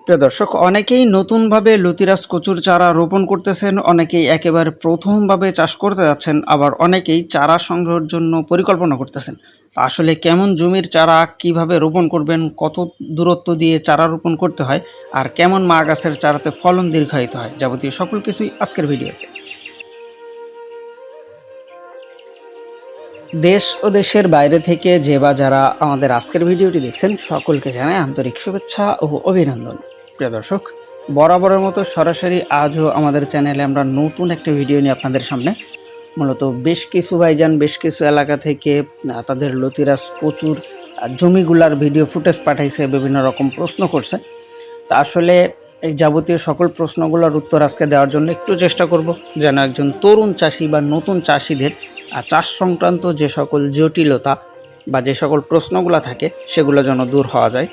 প্রিয় দর্শক, অনেকেই নতুনভাবে লতিরাজ কচুর চারা রোপণ করতেছেন, অনেকেই একেবারে প্রথমভাবে চাষ করতে যাচ্ছেন, আবার অনেকেই চারা সংগ্রহের জন্য পরিকল্পনা করতেছেন। আসলে কেমন জমির চারা কিভাবে রোপণ করবেন, কত দূরত্ব দিয়ে চারা রোপণ করতে হয়, আর কেমন মা গাছের চারাতে ফলন দীর্ঘায়িত হয়, যাবতীয় সকল কিছুই আজকের ভিডিওতে। দেশ ও দেশের বাইরে থেকে যে বা যারা আমাদের আজকের ভিডিওটি দেখছেন, সকলকে জানাই আন্তরিক শুভেচ্ছা ও অভিনন্দন। প্রিয় দর্শক, বরাবরের মতো সরাসরি আজও আমাদের চ্যানেলে আমরা নতুন একটা ভিডিও নিয়ে আপনাদের সামনে। মূলত বেশ কিছু ভাইজান বেশ কিছু এলাকা থেকে তাদের লতিরাজ কচুর জমিগুলার ভিডিও ফুটেজ পাঠাইছে, বিভিন্ন রকম প্রশ্ন করছে। তা আসলে এই যাবতীয় সকল প্রশ্নগুলোর উত্তর আজকে দেওয়ার জন্য একটু চেষ্টা করব, যেন একজন তরুণ চাষি বা নতুন চাষিদের চাষ সংক্রান্ত যে সকল জটিলতা বা যে সকল প্রশ্নগুলো থাকে সেগুলো যেন দূর হওয়া যায়।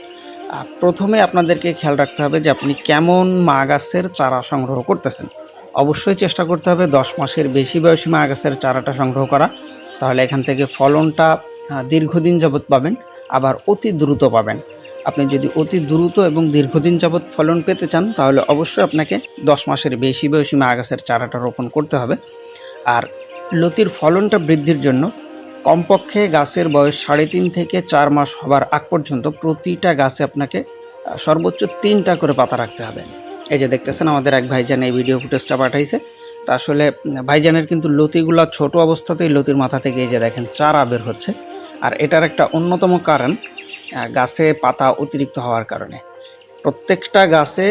প্রথমে আপনাদেরকে খেয়াল রাখতে হবে যে আপনি কেমন মা গাছের চারা সংগ্রহ করতেছেন। অবশ্যই চেষ্টা করতে হবে 10 মাসের বেশি বয়সী মা গাছের চারাটা সংগ্রহ করা, তাহলে এখান থেকে ফলনটা দীর্ঘদিন যাবৎ পাবেন, আবার অতি দ্রুত পাবেন। আপনি যদি অতি দ্রুত এবং দীর্ঘদিন যাবৎ ফলন পেতে চান, তাহলে অবশ্যই আপনাকে 10 মাসের বেশি বয়সী মা গাছের চারাটা রোপণ করতে হবে। আর লতির ফলনটা বৃদ্ধির জন্য কমপক্ষে গাছের বয়স 3.5 থেকে 4 মাস হবার আগ পর্যন্ত প্রতিটা গাছে আপনাকে সর্বোচ্চ 3টা করে পাতা রাখতে হবে। এই যে দেখতেছেন আমাদের এক ভাইজান এই ভিডিও ফুটেজটা পাঠাইছে। তা আসলে ভাইজানের কিন্তু লতিগুলো ছোট অবস্থাতেই লতির মাথা থেকে এই যে দেখেন চারা বের হচ্ছে। আর এটার একটা অন্যতম কারণ গাছে পাতা অতিরিক্ত হওয়ার কারণে। প্রত্যেকটা গাছে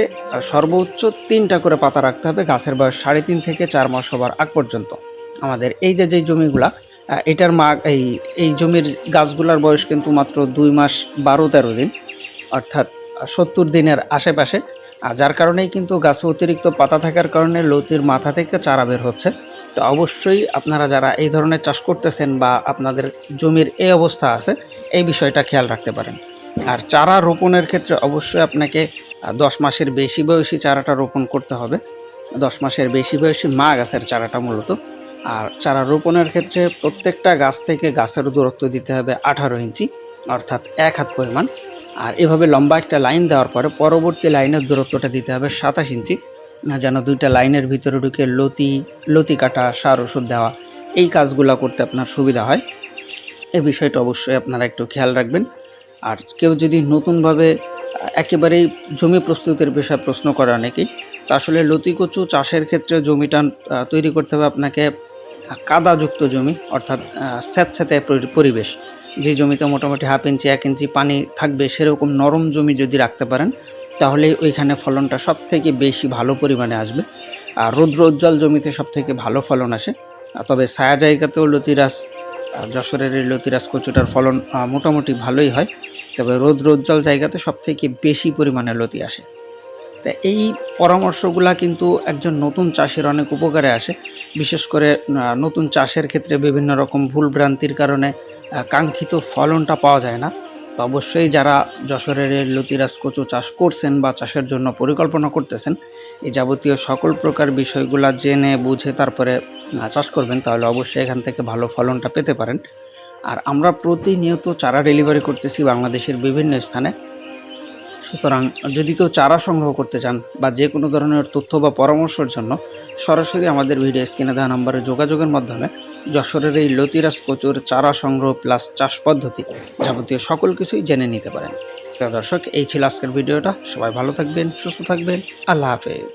সর্বোচ্চ 3টা করে পাতা রাখতে হবে গাছের বয়স 3.5 থেকে 4 মাস হবার আগ পর্যন্ত। আমাদের এই যে জমিগুলা, এটার এই জমির গাছগুলার বয়স কিন্তু মাত্র 2 মাস 12-13 দিন, অর্থাৎ 70 দিনের আশেপাশে। যার কারণেই কিন্তু গাছে অতিরিক্ত পাতা থাকার কারণে লতির মাথা থেকে চারা বের হচ্ছে। তো অবশ্যই আপনারা যারা এই ধরনের চাষ করতেছেন বা আপনাদের জমির এই অবস্থা আছে, এই বিষয়টা খেয়াল রাখতে পারেন। আর চারা রোপণের ক্ষেত্রে অবশ্যই আপনাকে 10 মাসের বেশি বয়সী চারাটা রোপণ করতে হবে। 10 মাসের বেশি বয়সী মা গাছের চারাটা মূলত। আর চারা রোপণের ক্ষেত্রে প্রত্যেকটা গাছ থেকে গাছের দূরত্ব দিতে হবে 18 ইঞ্চি, অর্থাৎ 1 হাত পরিমাণ। আর এভাবে লম্বা একটা লাইন দেওয়ার পরে পরবর্তী লাইনের দূরত্বটা দিতে হবে 27 ইঞ্চি, যেন দুইটা লাইনের ভিতরে ঢুকে লতি কাটা, সার ওষুধ দেওয়া, এই কাজগুলো করতে আপনার সুবিধা হয়। এই বিষয়টা অবশ্যই আপনারা একটু খেয়াল রাখবেন। আর কেউ যদি নতুনভাবে একেবারেই জমি প্রস্তুতির বিষয়ে প্রশ্ন করে অনেকেই, তা আসলে লতি কচু চাষের ক্ষেত্রে জমিটা তৈরি করতে হবে আপনাকে কাদাযুক্ত জমি, অর্থাৎ স্যাঁতস্যাঁতে পরিবেশ। যে জমিতে মোটামুটি 1/2 ইঞ্চি 1 ইঞ্চি পানি থাকবে, সেরকম নরম জমি যদি রাখতে পারেন, তাহলে ওইখানে ফলনটা সবথেকে বেশি ভালো পরিমাণে আসবে। আর রৌদ্র উজ্জ্বল জমিতে সবথেকে ভালো ফলন আসে। তবে ছায়া জায়গাতেও লতিরাজ, যশোরের এই লতিরাজ কচুটার ফলন মোটামুটি ভালোই হয়, তবে রৌদ্র উজ্জ্বল জায়গাতে সবথেকে বেশি পরিমাণে লতি আসে। তা এই পরামর্শগুলা কিন্তু একজন নতুন চাষির অনেক উপকারে আসে। বিশেষ করে নতুন চাষের ক্ষেত্রে বিভিন্ন রকম ভুলভ্রান্তির কারণে কাঙ্ক্ষিত ফলনটা পাওয়া যায় না। তো অবশ্যই যারা যশোরের লতিরাজ কচু চাষ করছেন বা চাষের জন্য পরিকল্পনা করতেছেন, এই যাবতীয় সকল প্রকার বিষয়গুলা জেনে বুঝে তারপরে চাষ করবেন, তাহলে অবশ্যই এখান থেকে ভালো ফলনটা পেতে পারেন। আর আমরা প্রতিনিয়ত চারা ডেলিভারি করতেছি বাংলাদেশের বিভিন্ন স্থানে। সুতরাং যদি কেউ চারা সংগ্রহ করতে চান বা যে কোনো ধরনের তথ্য বা পরামর্শের জন্য সরাসরি আমাদের ভিডিও স্ক্রিনে দেওয়া নম্বরে যোগাযোগের মাধ্যমে যশোরের এই লতিরাজ কচুর চারা সংগ্রহ প্লাস চাষ পদ্ধতি যাবতীয় সকল কিছুই জেনে নিতে পারেন। প্রিয় দর্শক, এই ছিল আজকের ভিডিওটা। সবাই ভালো থাকবেন, সুস্থ থাকবেন। আল্লাহ হাফেজ।